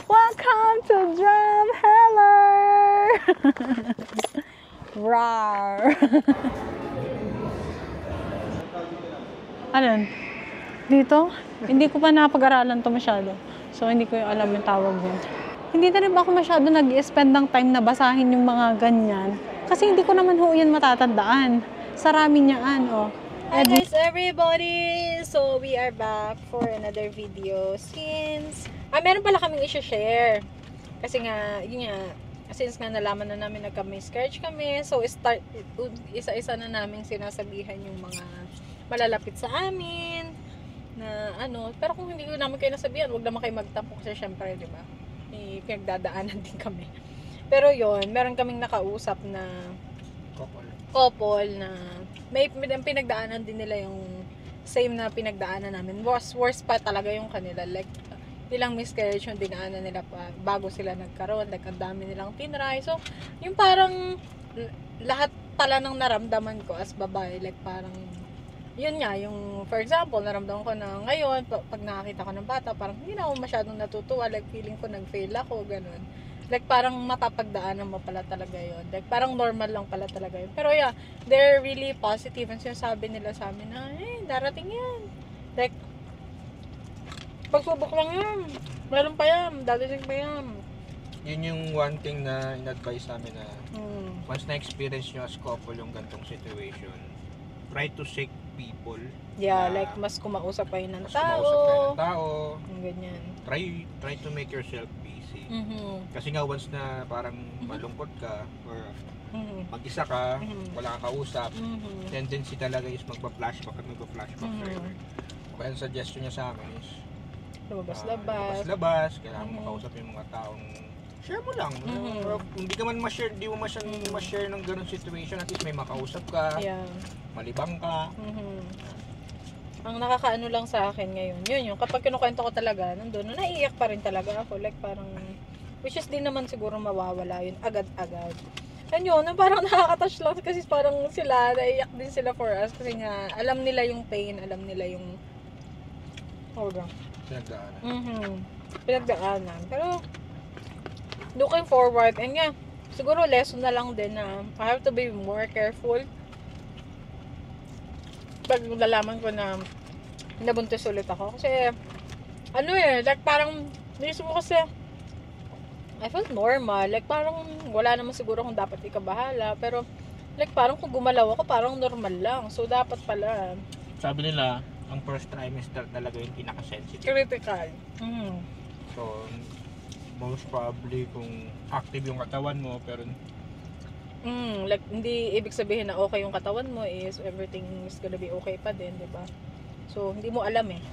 Welcome to Drumheller! Rawr! Alin? Dito? Hindi ko pa napag-aralan to masyado. So, hindi ko alam yung tawag din. Hindi na rin ba ako masyado nag-spend ng time na basahin yung mga ganyan? Kasi hindi ko naman ho yan matatandaan. Sarami niyaan, oh. Hi guys everybody! So we are back for another video since meron pala kaming i-share kasi nga, yun nga, since nga nalaman na namin na miscarriage kami, so isa-isa na namin sinasabihan yung mga malalapit sa amin na ano, pero kung hindi ko namin kayo nasabihan, wag naman kayo magtampo kasi syempre, di ba, pinagdadaanan din kami. Pero yon, meron kaming nakausap na couple na may pinagdaanan din nila yung same na pinagdaanan namin. Worst pa talaga yung kanila. Like, ilang miscarriage yung dinaanan nila pa bago sila nagkaroon. Like, ang dami nilang tinry. So, yung parang lahat pala ng naramdaman ko as babae. Like, parang, yun nga, yung, for example, naramdaman ko na ngayon, pag nakakita ko ng bata, parang hindi na ako masyadong natutuwa. Like, feeling ko nag-fail ako, ganun. Like, parang mapapagdaanan mo pala talaga yun. Like, parang normal lang pala talaga yun. Pero yeah, they're really positive. And sinasabi nila sa amin na, darating yan. Like, pagsubok lang yan. Meron pa yan. Dadating pa yan. Yun yung one thing na in-advise namin na once na-experience nyo as couple yung gantong situation, try to seek people. Yeah, like, mas kumausap kayo ng mas tao. kumausap kayo ng tao. Yung ganyan. Try to make yourself busy. Kasi nga once na parang malungkot ka or mag-isa ka, wala kang kausap, tendency talaga is magpa-flashback at magpa-flashback forever. Kaya ang suggestion niya sa akin is lumabas-labas, kailangan makausap yung mga taong share mo lang. Or, hindi ka man ma-share, di mo ma-share ng ganun situation, at least may makausap ka, malibang ka. Ang nakakaano lang sa akin ngayon, yun yung kapag kinukwento ko talaga, nandun, naiiyak pa rin talaga ako. Like, parang, which is din naman siguro mawawala yun agad-agad. And yun, parang nakaka-touch lang kasi parang sila, naiiyak din sila for us kasi nga, alam nila yung pain, alam nila yung pinagdaanan. Pero, looking forward, and nga, siguro lesson na lang din na I have to be more careful pag nalaman ko na nabuntis ulit ako. Kasi, like parang, naisip ko kasi, I felt normal. Like parang, wala naman siguro kung dapat ikabahala. Pero, like parang kung gumalaw ako, parang normal lang. So, dapat pala. Sabi nila, ang first trimester talaga yung pinaka-sensitive. Critical. So, most probably kung active yung katawan mo, pero like, hindi ibig sabihin na okay yung katawan mo is everything is gonna be okay pa din, diba? So, hindi mo alam eh.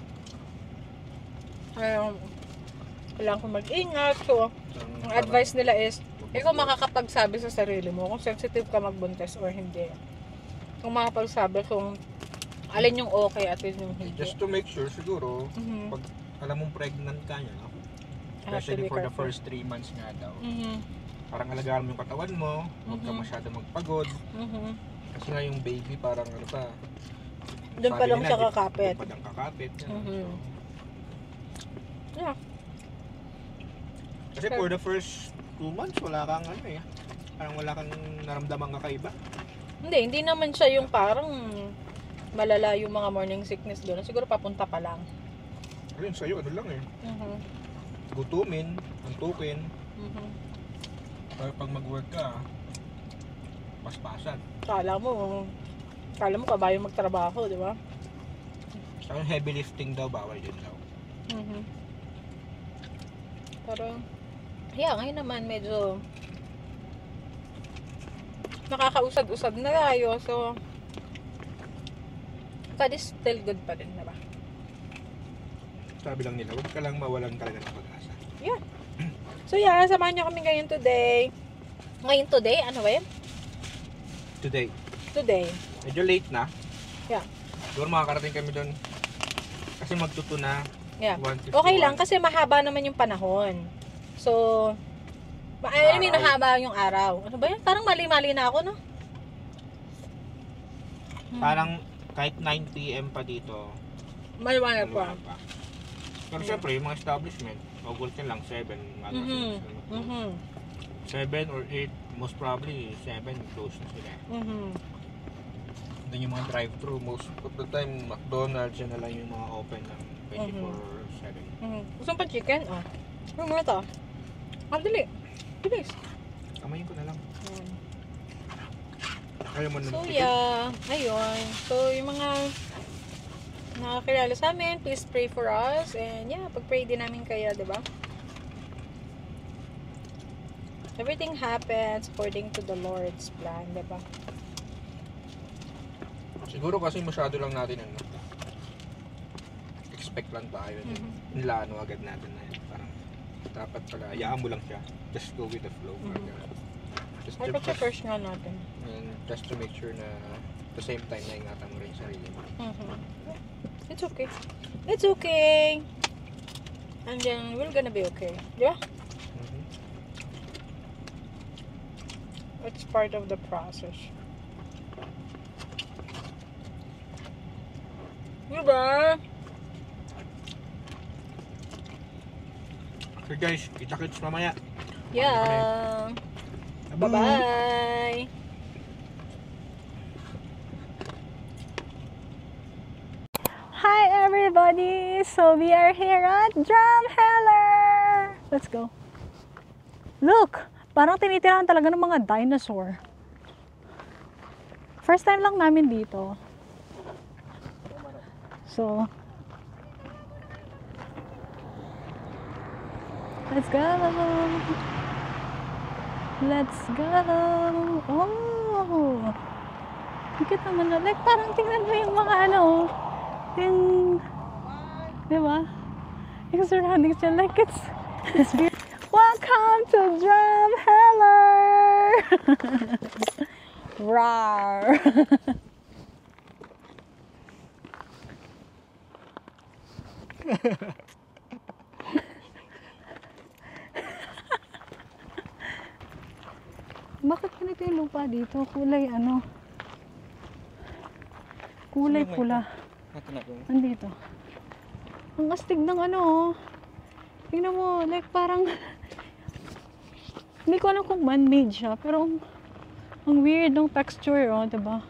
Kailangan ko mag-ingat. So, ang advice nila is, ikaw makakapagsabi sa sarili mo kung sensitive ka magbuntis or hindi. Kung makapagsabi kung alin yung okay at alin yung hindi. Just to make sure, siguro, pag alam mong pregnant ka niya, especially for the first 3 months nga daw, parang alagaan mo yung katawan mo, huwag ka masyado magpagod. Kasi nga yung baby parang ano pa, doon pa lang siya kakapit. Doon pa lang kakapit. Yeah. Kasi for the first 2 months, wala kang parang wala kang naramdamang kakaiba. Hindi naman siya yung parang malala yung mga morning sickness doon. Siguro papunta pa lang. Ayun, sa'yo ano lang gutumin, antukin. Pero pag mag-work ka, paspasan. Kala mo kabayo magtrabaho, di ba? So, yung heavy lifting daw, bawal yun daw. Pero, yeah, ngayon naman medyo nakakausad-usad na tayo. So, God is still good pa rin, diba? Sabi lang nila, huwag ka lang mawalan talaga ng pag-asa. Yeah. So, yeah, samahan nyo kami ngayon today. Ano ba yun? Today. Medyo late na. Yeah. Siguro makakarating kami doon. Kasi magtuto na. Yeah. 151. Okay lang kasi mahaba naman yung panahon. So, mahaba yung araw. Ano ba yun? Parang mali-mali na ako, no? Parang kahit 9 PM pa dito, Maliwanag pa. Pero syempre, yung mga establishment, August lang, 7. Mhm. Mhm. 7 or 8, most probably 7, close na sila. Mhm. Then yung mga drive-thru, most of the time, McDonald's yan na lang yung mga open ng 24/7. Mhm. Gusto mo pa chicken? Oh. Ano mo ito? Dali. Bilis. Kamayin ko na lang. Yan. Kaya mo So naman. yeah, ayun. So yung mga nakakilala sa amin, please pray for us. And yeah, pag-pray din namin kayo, di ba? Everything happens according to the Lord's plan, di ba? Siguro kasi masyado lang natin expect lang tayo. Nilano agad natin na yun. Parang dapat pala, hayaan mo lang siya. Just go with the flow. Just, Ay, pag-search nga natin. and just to make sure na at the same time na ingatan mo rin yung sarili mo. It's okay. It's okay. And then, we're gonna be okay. Di ba? It's part of the process. Diba? So guys, kita-kits mamaya. Yeah. Bye-bye. Hi everybody! So we are here at Drumheller! Let's go. Look! Parang tinitirahan talaga ng mga dinosaur. First time lang namin dito. So, let's go! Let's go! Oh! Higit naman na. Like, parang tingnan mo yung mga ano, yung, di ba? Yung surroundings dyan, like it's beautiful. Welcome to Drumheller! Rawr! Bakit ganito yung lupa dito? Kulay ano? Kulay pula. Nandito. Ang astig ng ano oh. Tingnan mo, like parang hindi ko alam kung man-made siya, pero ang weird ng texture oh, 'di ba?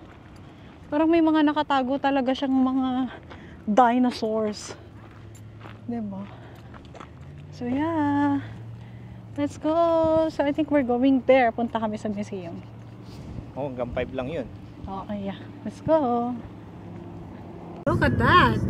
Parang may mga nakatago talaga siyang mga dinosaurs. 'Di ba? So yeah. Let's go. So I think we're going there. Punta kami sa museum. Oh, hanggang 5 lang yun. Okay, yeah. Let's go. Look at that.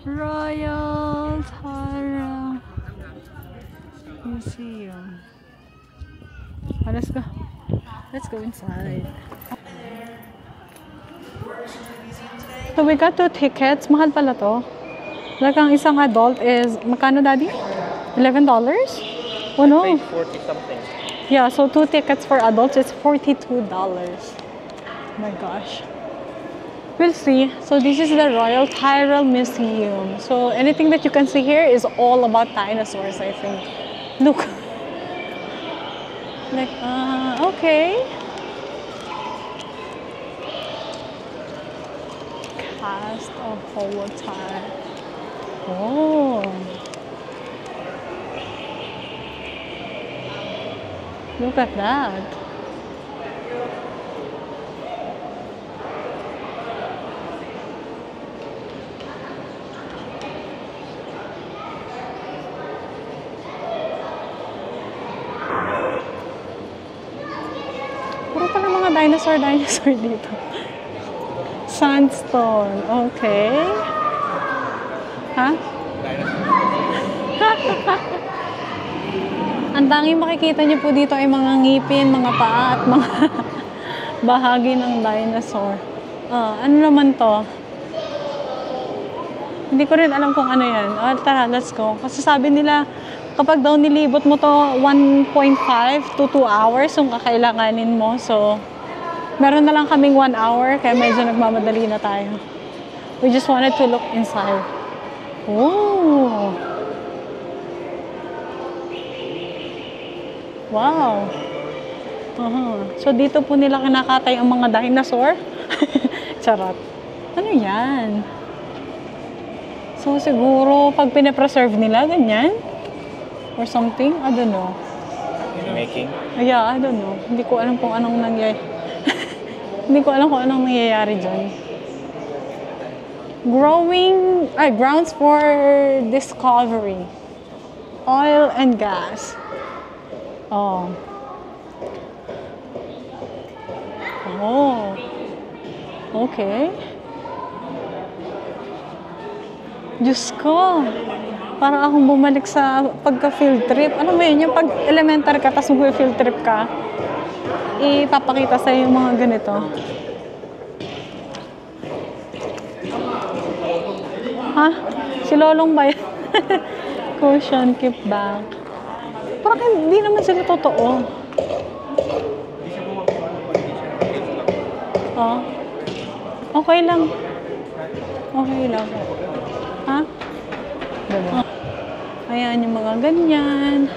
Royal Tara Museum. Oh, let's go. Let's go inside. So we got 2 tickets. Mahal pala to. Like ang isang adult is, magkano daddy? $11? Oh no. 40 something. Yeah, so 2 tickets for adults is $42. Oh my gosh. We'll see. So this is the Royal Tyrrell Museum. So anything that you can see here is all about dinosaurs, I think. Look. Like, okay. Cast of holotype. Oh. Look at that. Puro pa ng mga dinosaur dito. Sandstone. Okay. Ha? Ang tanging makikita niyo po dito ay mga ngipin, mga paa at mga bahagi ng dinosaur. Ano naman to? Hindi ko rin alam kung ano yan. Tara, let's go. Kasi sabi nila, kapag daw nilibot mo to 1.5 to 2 hours yung kakailanganin mo. So, meron na lang kaming 1 hour, kaya medyo nagmamadali na tayo. We just wanted to look inside. Oh! Wow! So, dito po nila kinakatay ang mga dinosaur. Charot. Ano yan? So, siguro, pag pinapreserve nila, ganyan? Or something? I don't know. Making? Yeah, I don't know. Hindi ko alam kung anong nangyayari. Hindi ko alam kung anong nangyayari dyan. Grounds for discovery. Oil and gas. Oh. Oh. Okay. Diyos ko. Parang akong bumalik sa pagka-field trip. Ano ba yun? Yung pag elementary ka, tapos mag-field trip ka, ipapakita sa'yo yung mga ganito. Ha? Si Lolong ba yan? Cushion, keep back. Parang hindi naman sila totoo. Oh. Okay lang. Okay lang. Ha? Diba? Ayan yung mga ganyan.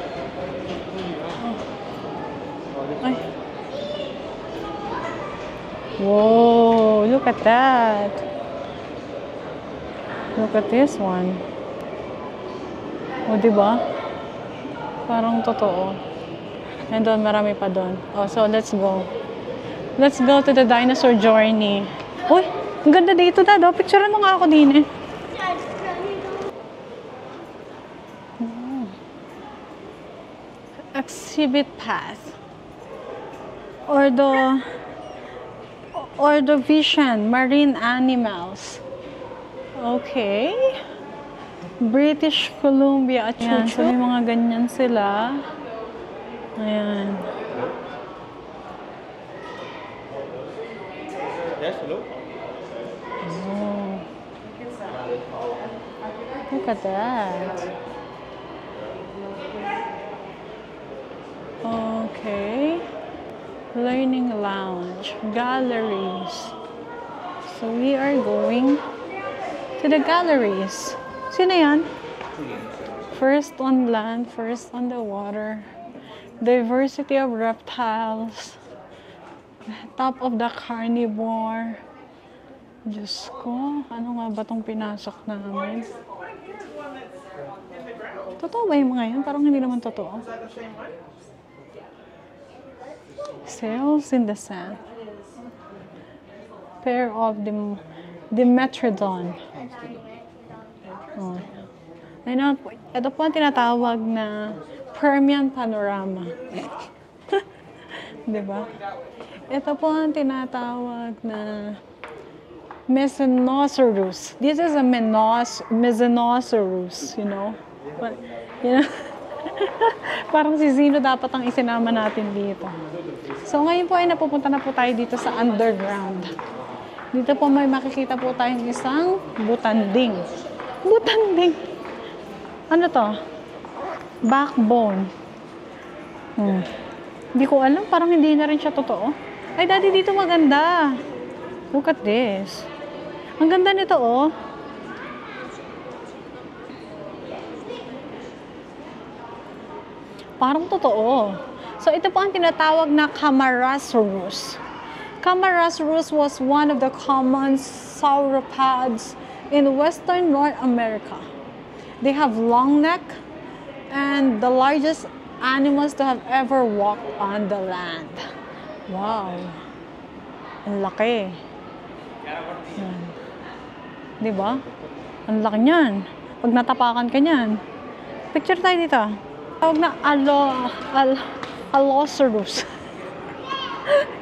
Ay. Whoa, look at that. Look at this one. O, diba? Parang totoo. And doon, marami pa doon. Oh, so let's go. Let's go to the dinosaur journey. Uy, ang ganda dito, Dad. Picturean mo nga ako din eh. Exhibit path. Ordovician, marine animals. Okay. British Columbia at yan. So, may mga ganyan sila. Ayan. Yes, hello? Oh. Look at that. Okay. Learning lounge. Galleries. So, we are going to the galleries. Sino yan? First on land, first on the water. Diversity of reptiles. Top of the carnivore. Diyos ko, ano nga ba itong pinasok namin? Totoo ba yung mga yan? Parang hindi naman totoo. Sails in the sand. Pair of Dimetrodon. Oh. Ayun, ito po ang tinatawag na Permian panorama. Diba? Ito po ang tinatawag na Mesinosaurus. This is a Mesinosaurus, you know? But, you know? Parang si Zino dapat ang isinama natin dito. So, ngayon po ay napupunta na po tayo dito sa underground. Dito po may makikita po tayong isang butanding. Butanding! Ano to? Backbone. Hindi ko alam. Parang hindi na rin siya totoo. Ay, Daddy, dito maganda. Look at this. Ang ganda nito, oh. Parang totoo. So, ito po ang tinatawag na Camarasaurus. Camarasaurus was one of the common sauropods in western North America. They have long neck and the largest animals to have ever walked on the land. Wow. Ang laki. Yan. Diba? Ang laki niyan. Pag natapakan ka niyan. Picture tayo dito. Tawag na Allosaurus.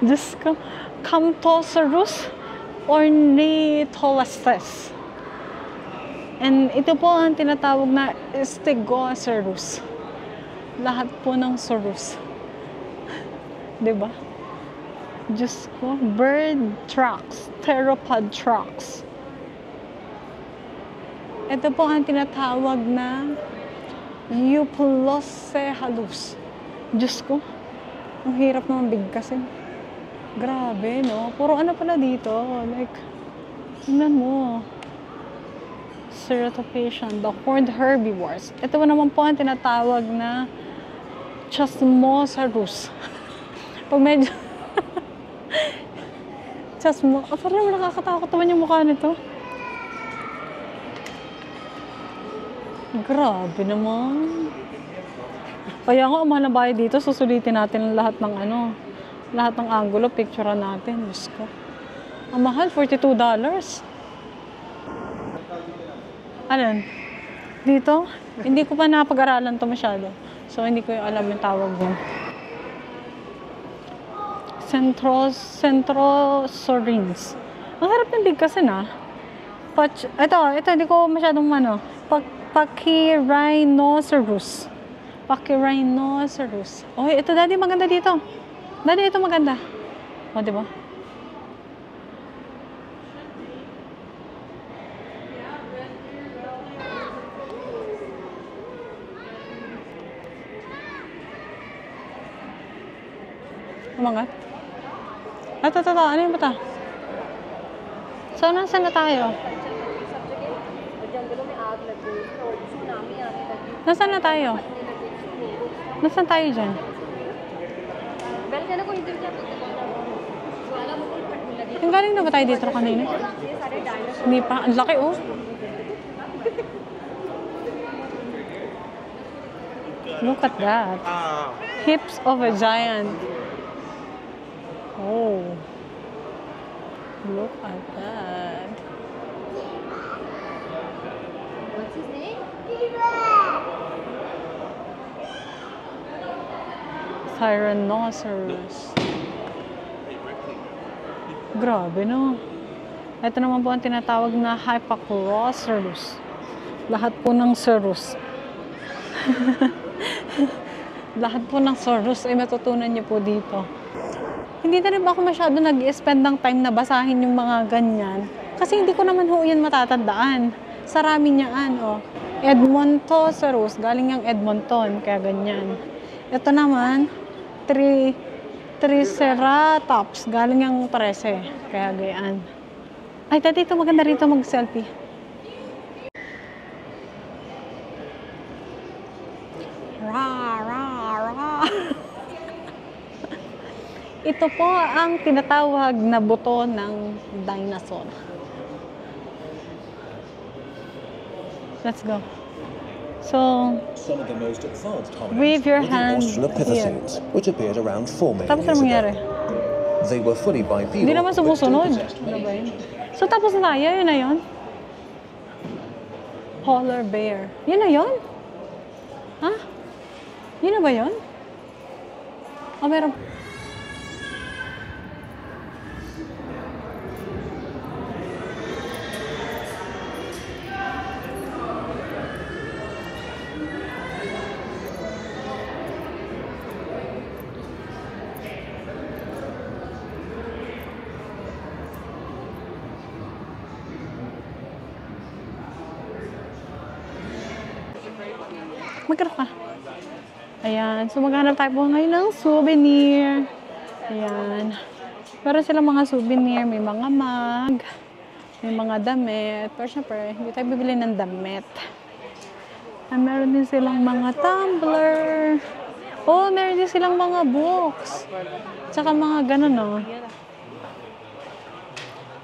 Diyos ko. Camptosaurus ornitholestes. And ito po ang tinatawag na Stegosaurus. Lahat po ng saurus. Diba? Diyos ko. Bird tracks. Theropod tracks. Ito po ang tinatawag na Euplocephalus. Diyos ko. Ang hirap naman bigkasin. Grabe, no? Puro ano pala dito. Like, tingnan mo. Ceratophaean, the horned herbivores. Ito naman po ang tinatawag na Chasmosaurus. Pag medyo... parang naman nakakatakot naman yung mukha nito. Grabe naman. Kaya nga, mahal na bahay dito, susulitin natin lahat ng lahat ng angulo, picturean natin. Diyos ko. Ang mahal, $42. Alam, dito, hindi ko pa napag-aralan to masyado. So, hindi ko alam yung tawag yun. Centrosaurines. Ang harap ng bigkasin, Ito, hindi ko masyadong Pachyrhinosaurus. Pachyrhinosaurus. Oh, ito, Daddy, maganda dito. Daddy, ito maganda. O, diba? Umangat. Ito. Ano yung bata? So, saan na tayo? Nasaan na tayo? Nasaan tayo dyan? Yung galing na ba tayo dito kanina? Hindi pa. Ang laki, oh. Look at that. Hips of a giant. Oh. Look at that. What's his name? Tyrannosaurus. Grabe, no? Ito naman po ang tinatawag na Hypacrosaurus. Lahat po ng saurus. Lahat po ng saurus ay matutunan niyo po dito. Hindi na rin ba ako masyado nag-spend ng time na basahin yung mga ganyan? Kasi hindi ko naman ho yan matatandaan. Sarami niyaan, oh. Edmontosaurus, galing yung Edmonton, kaya ganyan. Ito naman, Triceratops, galing yung Parese, kaya gayaan. Ay, tati, ito maganda rito mag-selfie. Ito po ang tinatawag na buto ng dinosaur. Let's go. So, some of the most advanced wave your hominids were hand the Australopithecines, which appeared around 4 million tapos years ano mangyari? ago. They were fully bipedal, Hindi naman but still sumusunod. possessed Ano many ba yun? So, tapos na tayo. Yun na yun. Polar bear. Yun na yun? Ha? Yun na ba yun? O, meron. Magkano ka? Ayan. So, maghanap tayo po ngayon ng souvenir. Ayan. Meron silang mga souvenir. May mga mug. May mga damit. Pero syempre, hindi tayo bibili ng damit. At meron din silang mga tumbler. Oh, meron din silang mga books. Tsaka mga ganun, no?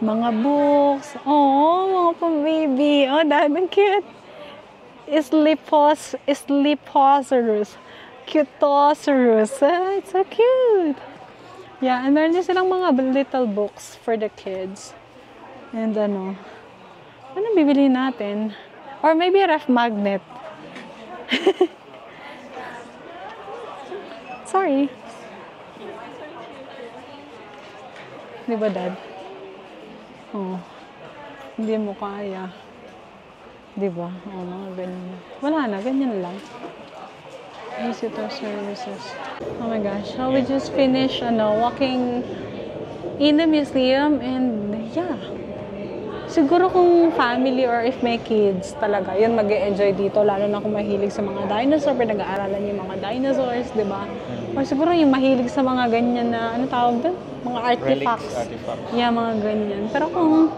Mga books. Oh, mga pang-baby. Oh, dahil cute. Sleeposaurus. Cutosaurus. It's so cute. Yeah, and meron din silang mga little books for the kids. And ano bibili natin? Or maybe a ref magnet. Sorry. Di ba, Dad? Oh. Hindi mo kaya. Di ba? Oh, mga ganyan. Wala na, ganyan lang. Visitor services. Oh my gosh. So we just finished walking in the museum and yeah. Siguro kung family or if may kids talaga, yun mag-e-enjoy dito. Lalo na kung mahilig sa mga dinosaur, pinag-aaralan yung mga dinosaurs, di ba? Or siguro yung mahilig sa mga ganyan na, ano tawag doon? Mga artifacts. Artifacts. Yeah, mga ganyan. Pero kung,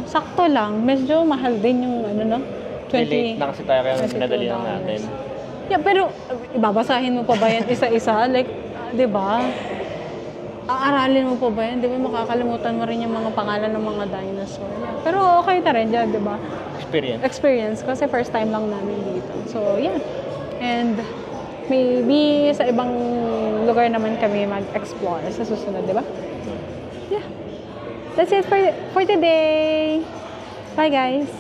sakto lang, medyo mahal din yung, 20. Late na kasi tayo kaya pinadali lang natin. Yeah, pero ibabasahin mo pa ba yan isa-isa? Like, di ba? Aaralin mo pa ba yan? Di ba makakalimutan mo rin yung mga pangalan ng mga dinosaur? Yeah. Pero okay na rin dyan, di ba? Experience. Kasi first time lang namin dito. So, yeah. And maybe sa ibang lugar naman kami mag-explore sa susunod, di ba? Yeah. That's it for today. Bye, guys.